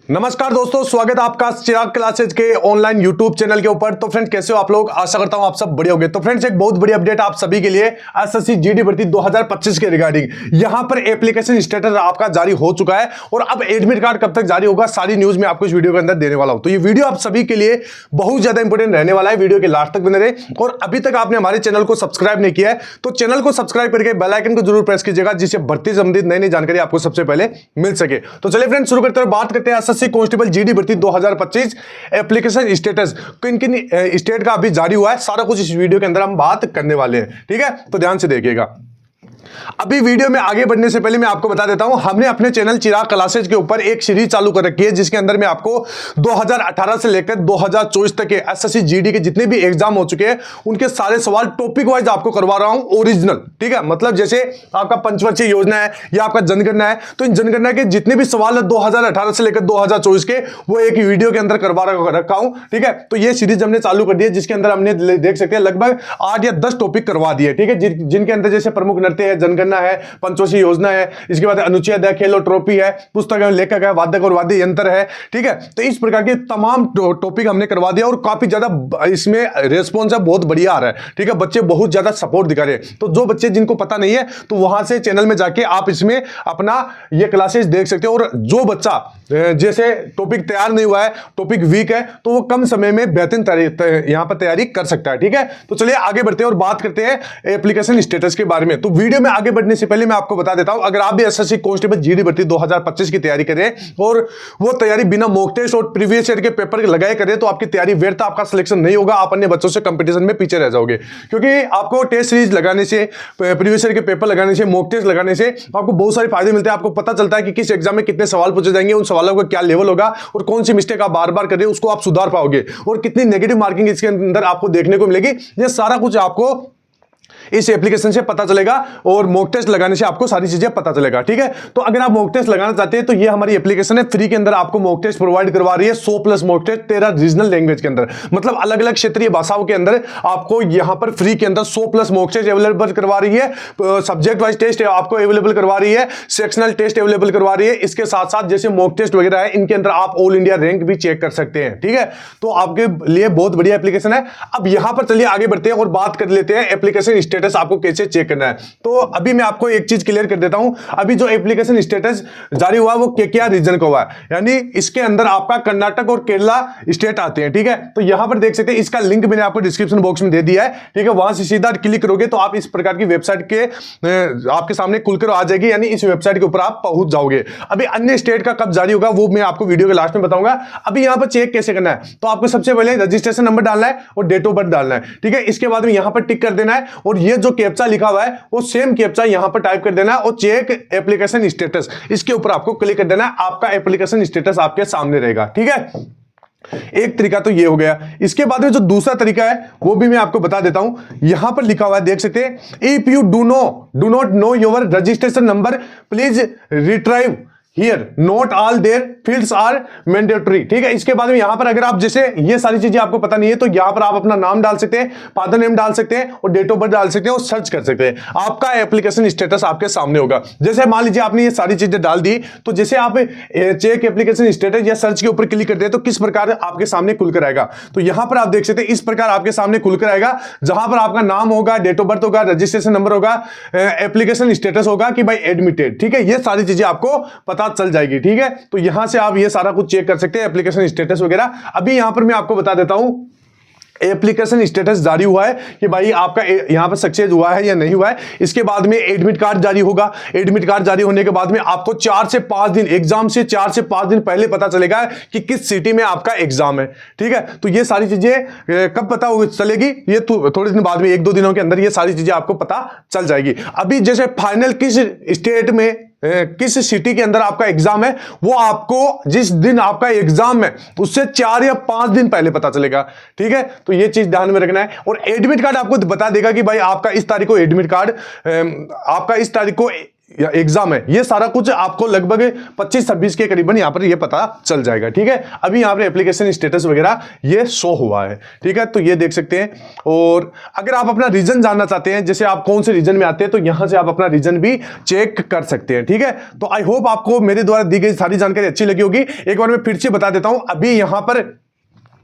नमस्कार दोस्तों, स्वागत है आपका चिराग क्लासेज के ऑनलाइन यूट्यूब चैनल के ऊपर। तो फ्रेंड्स, कैसे हो आप लोग? आशा करता हूं आप सब बढ़िया होंगे। तो फ्रेंड्स, एक बहुत बड़ी अपडेट आप सभी के लिए एसएससी जीडी भर्ती 2025 के रिगार्डिंग यहां पर एप्लीकेशन स्टेटस आपका जारी हो चुका है और अब एडमिट कार्ड कब तक जारी होगा, सारी न्यूज में आपको इस वीडियो के अंदर देने वाला हूं। तो ये वीडियो आप सभी के लिए बहुत ज्यादा इंपॉर्टेंट रहने वाला है, वीडियो के लास्ट तक बने रहे। और अभी तक आपने हमारे चैनल को सब्सक्राइब नहीं किया है तो चैनल को सब्सक्राइब करके बेल आइकन को जरूर प्रेस कीजिएगा, जिससे भर्ती संबंधित नई नई जानकारी आपको सबसे पहले मिल सके। तो चलिए फ्रेंड्स, शुरू करते हैं। बात करते हैं एसएससी कांस्टेबल जीडी भर्ती 2025 एप्लीकेशन स्टेटस किन किन स्टेट का अभी जारी हुआ है, सारा कुछ इस वीडियो के अंदर हम बात करने वाले हैं। ठीक है, तो ध्यान से देखिएगा। अभी वीडियो में आगे बढ़ने से पहले मैं आपको बता देता हूं, हमने अपने चैनल चिराग क्लासेज के ऊपर एक सीरीज चालू कर रखी है, जिसके अंदर मैं आपको 2018 से लेकर 2024 तक के एसएससी जीडी के जितने भी एग्जाम हो चुके हैं उनके सारे सवाल टॉपिक वाइज आपको करवा रहा हूं, ओरिजिनल। ठीक है, मतलब जैसे आपका पंचवर्षीय योजना है या आपका जनगणना है, तो इन जनगणना के जितने भी सवाल है 2018 से लेकर 2024 के, वो एक वीडियो के अंदर करवा रखा हूं। ठीक है, तो ये सीरीज हमने चालू कर दी है, जिसके अंदर हमने देख सकते हैं लगभग 8 या 10 टॉपिक करवा दिए। ठीक है, जिनके अंदर जैसे प्रमुख नृत्य है, जनगणना है, पंचवर्षीय योजना है, इसके बाद अनुच्छेद है, खेल और ट्रॉफी है, पुस्तक है, लेखक है, वादक और वाद्य यंत्र है। ठीक है, तो इस प्रकार के तमाम टॉपिक हमने करवा दिया और काफी ज्यादा इसमें रेस्पॉन्स है, बहुत बढ़िया आ रहा है। ठीक है, बच्चे बहुत ज्यादा सपोर्ट दिखा रहे हैं। तो जो बच्चे जिनको पता नहीं है तो वहां से चैनल में जाके आप इसमें अपना ये क्लासेस देख सकते हो। और जो बच्चा जैसे टॉपिक तैयार नहीं हुआ है, टॉपिक वीक है, तो वो कम समय में बेहतरीन यहां पर तैयारी कर सकता है। ठीक है, तो चलिए आगे बढ़ते हैं और बात करते हैं एप्लीकेशन स्टेटस के बारे में। तो वीडियो में आगे बढ़ने से पहले मैं आपको बता देता हूं, अगर आप भी एसएससी कांस्टेबल जीडी भर्ती 2025 की तैयारी करें और वो तैयारी बिना मॉक टेस्ट और प्रीवियस ईयर के पेपर लगाए करें, तो आपकी तैयारी व्यर्थ, आपका सिलेक्शन नहीं होगा, आप अन्य बच्चों से कंपटीशन में पीछे रह जाओगे। क्योंकि आपको टेस्ट सीरीज लगाने से, प्रीवियस ईयर के पेपर लगाने से, मॉक टेस्ट लगाने से आपको बहुत सारे फायदे मिलते हैं। आपको पता चलता है कि किस एग्जाम में कितने सवाल पूछे जाएंगे, उन सवालों का क्या लेवल होगा और कौन सी मिस्टेक आप बार बार कर रहे हो उसको आप सुधार पाओगे, और कितनी नेगेटिव मार्किंग इसके अंदर आपको देखने को मिलेगी। ये सारा कुछ आपको इस एप्लीकेशन से पता चलेगा और मॉक टेस्ट लगाने से आपको सारी चीजें पता चलेगा। ठीक है, तो अगर आप मॉक टेस्ट लगाना चाहते हैं तो ये हमारी एप्लीकेशन है, फ्री के अंदर आपको मॉक टेस्ट प्रोवाइड करवा रही है। 100+ मॉक टेस्ट 13 रीजनल लैंग्वेज के अंदर, मतलब अलग अलग क्षेत्रीय भाषाओं के अंदर आपको यहां पर फ्री के अंदर 100+ मॉक टेस्ट अवेलेबल करवा रही है। सब्जेक्ट वाइज टेस्ट आपको अवेलेबल करवा रही है, सेक्शनल टेस्ट अवेलेबल करवा रही है। इसके साथ साथ जैसे मॉक टेस्ट वगैरह है, इनके अंदर आप ऑल इंडिया रैंक भी चेक कर सकते हैं। ठीक है, तो आपके लिए बहुत बढ़िया एप्लीकेशन है। अब यहां पर चलिए आगे बढ़ते हैं और बात कर लेते हैं एप्लीकेशन स्टेटस आपको कैसे चेक करना है। तो अभी मैं आपको एक चीज क्लियर कर देता हूं, अभी जो एप्लीकेशन स्टेटस जारी हुआ वो क्या रीजन का हुआ है, यानी इसके अंदर आपका कर्नाटक और केरला स्टेट आते हैं। ठीक है, तो यहां पर देख सकते हैं, इसका लिंक मैंने आपको डिस्क्रिप्शन बॉक्स में दे दिया है। ठीक है, वहां से सीधा क्लिक करोगे तो आप इस प्रकार की वेबसाइट के आपके सामने खुलकर आ जाएगी, यानी इस वेबसाइट के ऊपर आप पहुंच जाओगे। अभी अन्य स्टेट का कब जारी होगा वो मैं आपको वीडियो के लास्ट में बताऊंगा। अभी यहां पर चेक कैसे करना है, तो आपको सबसे पहले रजिस्ट्रेशन नंबर डालना है और डेट ऑफ बर्थ डालना है। ठीक है, इसके बाद में यहां पर टिक कर देना है और ये जो कैप्चा लिखा हुआ है वो सेम कैप्चा यहां पर टाइप कर देना है और चेक एप्लीकेशन स्टेटस इसके ऊपर आपको क्लिक कर देना है। आपका एप्लीकेशन स्टेटस आपके सामने रहेगा। ठीक है, एक तरीका तो ये हो गया। इसके बाद में जो दूसरा तरीका है वो भी मैं आपको बता देता हूं। यहां पर लिखा हुआ है, देख सकते हैं, if you do not know your registration number please retrieve here, not all there fields are mandatory. ठीक है, इसके बाद में यहां पर अगर आप जैसे ये सारी चीजें आपको पता नहीं है तो यहां पर आप अपना नाम डाल सकते हैं, फादर नेम डाल सकते हैं और डेट ऑफ बर्थ डाल सकते हैं और सर्च कर सकते हैं। आपका एप्लीकेशन स्टेटस आपके सामने होगा। जैसे मान लीजिए आपने ये सारी चीजें डाल दी, तो जैसे आप चेक एप्लीकेशन स्टेटस या सर्च के ऊपर क्लिक करते हैं तो किस प्रकार आपके सामने खुलकर आएगा, तो यहां पर आप देख सकते हैं इस प्रकार आपके सामने खुलकर आएगा, जहां पर आपका नाम होगा, डेट ऑफ बर्थ होगा, रजिस्ट्रेशन नंबर होगा, एप्लीकेशन स्टेटस होगा कि भाई एडमिटेड। ठीक है, ये सारी चीजें आपको पता चल जाएगी। ठीक है, तो यहां से आप ये सारा कुछ चेक कर सकते हैं, एप्लीकेशन स्टेटस वगैरह। अभी यहां पर मैं आपको बता देता हूं, एप्लीकेशन स्टेटस जारी हुआ है कि भाई आपका यहां पर सक्सेस हुआ है या नहीं हुआ है। इसके बाद में एडमिट कार्ड जारी होगा। एडमिट कार्ड जारी होने के बाद में आपको 4 से 5 दिन, एग्जाम से 4 से 5 दिन पहले पता चलेगा कि किस सिटी में आपका एग्जाम है। ठीक है, तो ये सारी चीजें कब पता चलेगी, ये थोड़े दिन बाद में, 1-2 दिनों के अंदर ये सारी चीजें आपको पता चल जाएगी। अभी जैसे फाइनल किस स्टेट में, किस सिटी के अंदर आपका एग्जाम है, वो आपको जिस दिन आपका एग्जाम है उससे 4 या 5 दिन पहले पता चलेगा। ठीक है, तो ये चीज ध्यान में रखना है। और एडमिट कार्ड आपको बता देगा कि भाई आपका इस तारीख को एडमिट कार्ड, आपका इस तारीख को या एग्जाम है, ये सारा कुछ आपको लगभग 25-26 के करीबन यहाँ पर ये पता चल जाएगा। ठीक है, अभी यहाँ पर एप्लीकेशन स्टेटस वगैरह ये शो हुआ है। ठीक है, तो ये देख सकते हैं। और अगर आप अपना रीजन जानना चाहते हैं, जैसे आप कौन से रीजन में आते हैं, तो यहाँ से आप अपना रीजन भी चेक कर सकते हैं। ठीक है, तो आई होप आपको मेरे द्वारा दी गई सारी जानकारी अच्छी लगी होगी। एक बार मैं फिर से बता देता हूं, अभी यहां पर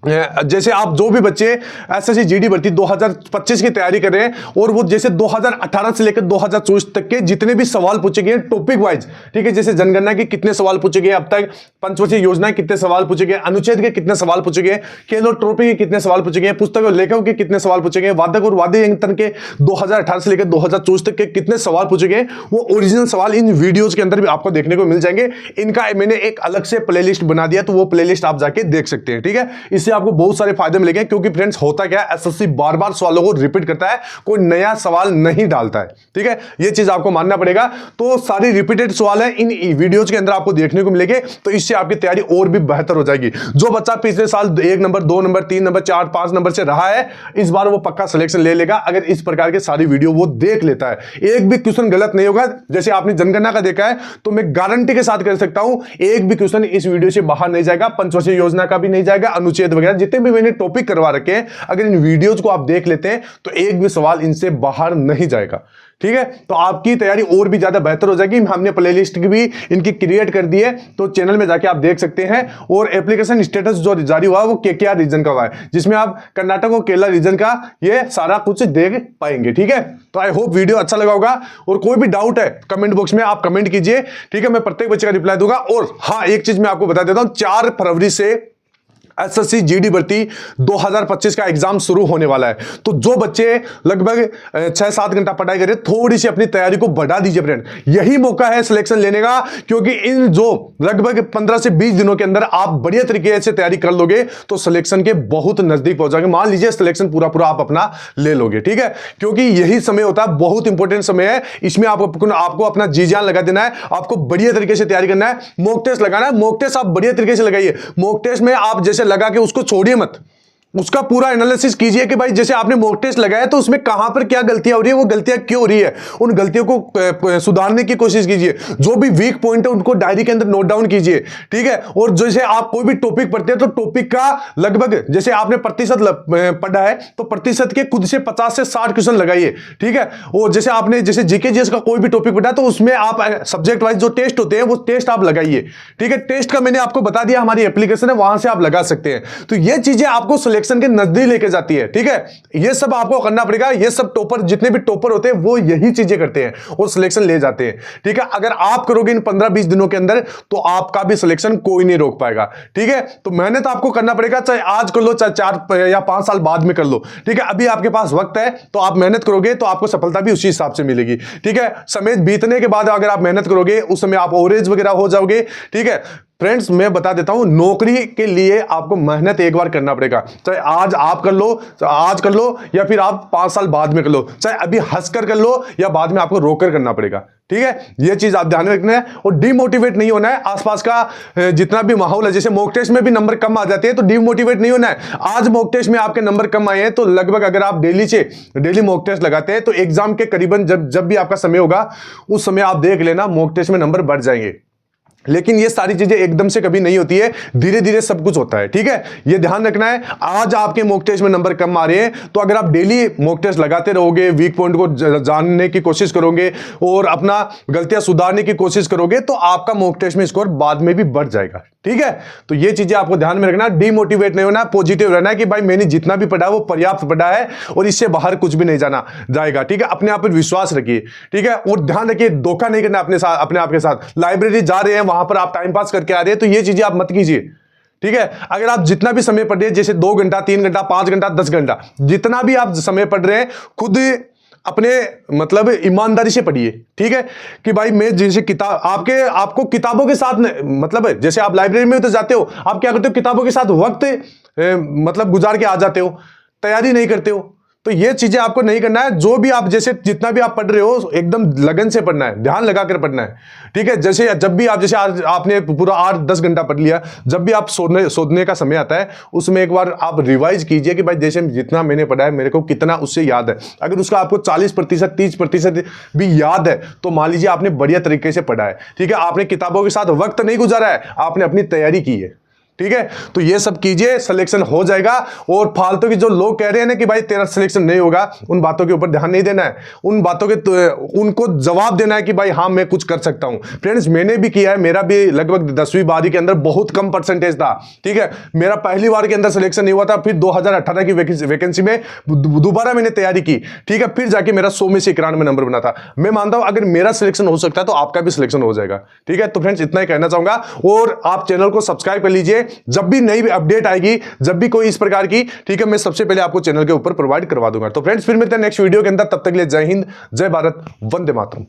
जैसे आप जो भी बच्चे एसएससी जीडी भर्ती 2025 की तैयारी कर रहे हैं, और वो जैसे 2018 से लेकर 2024 तक के जितने भी सवाल पूछे गए टॉपिक वाइज, ठीक है, जैसे जनगणना के कितने सवाल पूछे गए अब तक, पंचवर्षीय योजना के कितने सवाल पूछे गए, अनुच्छेद के कितने सवाल पूछे गए, खेल और ट्रॉफी के कितने सवाल पूछे गए, पुस्तक और लेखकों के कितने सवाल पूछे गए, वादक और वाद्य यंत्र के 2018 से लेकर 2024 तक के कितने सवाल पूछे गए, वो ओरिजिनल सवाल इन वीडियोज के अंदर भी आपको देखने को मिल जाएंगे। इनका मैंने एक अलग से प्लेलिस्ट बना दिया, तो वो प्लेलिस्ट आप जाके देख सकते हैं। ठीक है, इससे आपको बहुत सारे फायदे मिलेंगे, क्योंकि फ्रेंड्स होता क्या है, एसएससी बार बार सवालों को रिपीट करता है, कोई नया सवाल नहीं डालता है। ठीक है, ये चीज आपको मानना पड़ेगा। तो सारी रिपीटेड सवाल है इन वीडियोज के अंदर आपको देखने को मिलेंगे, तो इससे आपकी तैयारी और भी बेहतर हो जाएगी। जो बच्चा पिछले साल 1 नंबर 2 नंबर 3 नंबर 4 5 नंबर से रहा है, इस बार वो पक्का सिलेक्शन ले लेगा, अगर इस प्रकार के सारी वीडियो वो देख लेता है। एक भी क्वेश्चन गलत नहीं होगा। जैसे आपने जनगणना का देखा है, तो मैं गारंटी के साथ कह सकता हूं, एक भी क्वेश्चन इस वीडियो से बाहर नहीं जाएगा, पंचवर्षीय योजना का भी नहीं जाएगा, अनुच्छेद वगैरह जितने भी मैंने टॉपिक करवा रखे हैं, अगर इन वीडियोज को आप देख लेते हैं, तो एक भी सवाल इनसे बाहर नहीं जाएगा। ठीक है, तो आपकी तैयारी और भी ज्यादा बेहतर हो जाएगी। हमने प्लेलिस्ट की भी इनकी क्रिएट कर दी है, तो चैनल में जाके आप देख सकते हैं। और एप्लीकेशन स्टेटस जो जारी हुआ है वो केकेआर रीजन का हुआ है, जिसमें आप कर्नाटक और केरला रीजन का ये सारा कुछ देख पाएंगे। ठीक है, तो आई होप वीडियो अच्छा लगा होगा, और कोई भी डाउट है कमेंट बॉक्स में आप कमेंट कीजिए। ठीक है, मैं प्रत्येक बच्चे का रिप्लाई दूंगा। और हाँ, एक चीज मैं आपको बता देता हूं, 4 फरवरी से एसएससी जीडी भर्ती 2025 का एग्जाम शुरू होने वाला है। तो जो बच्चे लगभग 6-7 घंटा पढ़ाई करें, थोड़ी सी अपनी तैयारी को बढ़ा दीजिए फ्रेंड, यही मौका है सिलेक्शन लेने का। क्योंकि इन जो लगभग 15 से 20 दिनों के अंदर आप बढ़िया तरीके से तैयारी कर लोगे, तो सिलेक्शन के बहुत नजदीक पहुंच जाएंगे। मान लीजिए सिलेक्शन पूरा आप अपना ले लोगे। ठीक है, क्योंकि यही समय होता है, बहुत इंपॉर्टेंट समय है। इसमें आपको अपना जी जान लगा देना है, आपको बढ़िया तरीके से तैयारी करना है, मॉक टेस्ट लगाना है। मॉक टेस्ट आप बढ़िया तरीके से लगाइए। मॉक टेस्ट में आप जैसे लगा के उसको छोड़िए मत, उसका पूरा एनालिसिस कीजिए कि भाई जैसे आपने मॉक टेस्ट लगाया, तो उसमें कहां पर क्या गलतियां हो रही है, वो गलतियां क्यों हो रही है, उन गलतियों को सुधारने की कोशिश कीजिए। जो भी वीक पॉइंट है उनको डायरी के अंदर नोट डाउन कीजिए। ठीक है, और जैसे आप कोई भी टॉपिक पढ़ते हैं, तो टॉपिक का लगभग जैसे आपने प्रतिशत पढ़ा है, तो प्रतिशत के खुद से 50 से 60 क्वेश्चन लगाइए। ठीक है, और जैसे आपने जैसे जीके जीएस का कोई भी टॉपिक पढ़ा, तो उसमें आप सब्जेक्ट वाइज जो टेस्ट होते हैं, वो टेस्ट आप लगाइए। ठीक है, टेस्ट का मैंने आपको बता दिया, हमारी एप्लीकेशन है, वहां से आप लगा सकते हैं। तो ये चीजें आपको सिलेक्शन के नजदीक लेके जाती है। ठीक है, ये सब आपको करना पड़ेगा। ये सब टॉपर, जितने भी टॉपर होते हैं, वो यही चीजें करते हैं और सिलेक्शन ले जाते हैं। ठीक है, अगर आप करोगे इन 15-20 दिनों के अंदर, तो आपका भी सिलेक्शन कोई नहीं रोक पाएगा। ठीक है, तो मेहनत आपको करना पड़ेगा, चाहे आज कर लो, चाहे 4 या 5 साल बाद में कर लो। ठीक है, अभी आपके पास वक्त है, तो आप मेहनत करोगे, तो आपको सफलता भी उसी हिसाब से मिलेगी। ठीक है, समय बीतने के बाद अगर आप मेहनत करोगे, उस समय आप ओवरेज वगैरह हो जाओगे। ठीक है फ्रेंड्स, मैं बता देता हूं, नौकरी के लिए आपको मेहनत एक बार करना पड़ेगा। चाहे आज आप कर लो, आज कर लो, या फिर आप 5 साल बाद में कर लो, चाहे अभी हंसकर कर लो, या बाद में आपको रोककर करना पड़ेगा। ठीक है, ये चीज आप ध्यान में रखना है, और डिमोटिवेट नहीं होना है। आसपास का जितना भी माहौल है, जैसे मॉक टेस्ट में भी नंबर कम आ जाते हैं, तो डिमोटिवेट नहीं होना है। आज मॉक टेस्ट में आपके नंबर कम आए हैं, तो लगभग अगर आप डेली मॉक टेस्ट लगाते हैं, तो एग्जाम के करीबन जब भी आपका समय होगा, उस समय आप देख लेना मॉक टेस्ट में नंबर बढ़ जाएंगे। लेकिन ये सारी चीजें एकदम से कभी नहीं होती है, धीरे धीरे सब कुछ होता है। ठीक है, ये ध्यान रखना है। आज आपके मॉक टेस्ट में नंबर कम आ रहे हैं, तो अगर आप डेली मॉक टेस्ट लगाते रहोगे, वीक पॉइंट को जानने की कोशिश करोगे, और अपना गलतियां सुधारने की कोशिश करोगे, तो आपका मॉक टेस्ट में स्कोर बाद में भी बढ़ जाएगा। ठीक है, तो ये चीजें आपको ध्यान में रखना, डिमोटिवेट नहीं होना, पॉजिटिव रहना है कि भाई मैंने जितना भी पढ़ा वो पर्याप्त पढ़ा है, और इससे बाहर कुछ भी नहीं जाना जाएगा। ठीक है, अपने आप पर विश्वास रखिए। ठीक है, और ध्यान रखिए, धोखा नहीं करना अपने आप के साथ। लाइब्रेरी जा रहे हैं, वहां पर आप टाइम पास करके आ रहे हैं, तो ये चीजें आप मत कीजिए। ठीक है, अगर आप जितना भी समय पढ़ रहे हैं, जैसे 2 घंटा 3 घंटा 5 घंटा 10 घंटा, जितना भी आप समय पढ़ रहे हैं, खुद अपने मतलब ईमानदारी से पढ़िए। ठीक है, कि भाई मैं जैसे किताब आपको किताबों के साथ मतलब जैसे आप लाइब्रेरी में तो जाते हो, आप क्या करते हो, किताबों के साथ वक्त मतलब गुजार के आ जाते हो, तैयारी नहीं करते हो। तो ये चीजें आपको नहीं करना है। जो भी आप जैसे जितना भी आप पढ़ रहे हो एकदम लगन से पढ़ना है, ध्यान लगाकर पढ़ना है, ठीक है। जैसे जब भी आप जैसे आज आपने पूरा 8-10 घंटा पढ़ लिया, जब भी आप सोने का समय आता है उसमें एक बार आप रिवाइज कीजिए कि भाई जैसे जितना मैंने पढ़ा है मेरे को कितना उससे याद है। अगर उसका आपको 40% 30% भी याद है तो मान लीजिए आपने बढ़िया तरीके से पढ़ा है, ठीक है। आपने किताबों के साथ वक्त नहीं गुजारा है, आपने अपनी तैयारी की है, ठीक है। तो ये सब कीजिए, सिलेक्शन हो जाएगा। और फालतू की जो लोग कह रहे हैं ना कि भाई तेरा सिलेक्शन नहीं होगा, उन बातों के ऊपर ध्यान नहीं देना है। उन बातों के उनको जवाब देना है कि भाई हाँ मैं कुछ कर सकता हूं। फ्रेंड्स मैंने भी किया है, मेरा भी लगभग 10वीं 12वीं के अंदर बहुत कम परसेंटेज था, ठीक है। मेरा पहली बार के अंदर सिलेक्शन नहीं हुआ था, फिर 2018 की वैकेंसी में दोबारा मैंने तैयारी की, ठीक है, फिर जाके मेरा 100 में से 91 नंबर बना था। मैं मानता हूं अगर मेरा सिलेक्शन हो सकता है तो आपका भी सिलेक्शन हो जाएगा, ठीक है। तो फ्रेंड्स इतना ही कहना चाहूंगा। और आप चैनल को सब्सक्राइब कर लीजिए, जब भी नई अपडेट आएगी, जब भी कोई इस प्रकार की, ठीक है, मैं सबसे पहले आपको चैनल के ऊपर प्रोवाइड करवा दूंगा। तो फ्रेंड्स फिर मिलते हैं नेक्स्ट वीडियो के अंदर, तब तक के लिए जय हिंद, जय भारत, वंदे मातरम।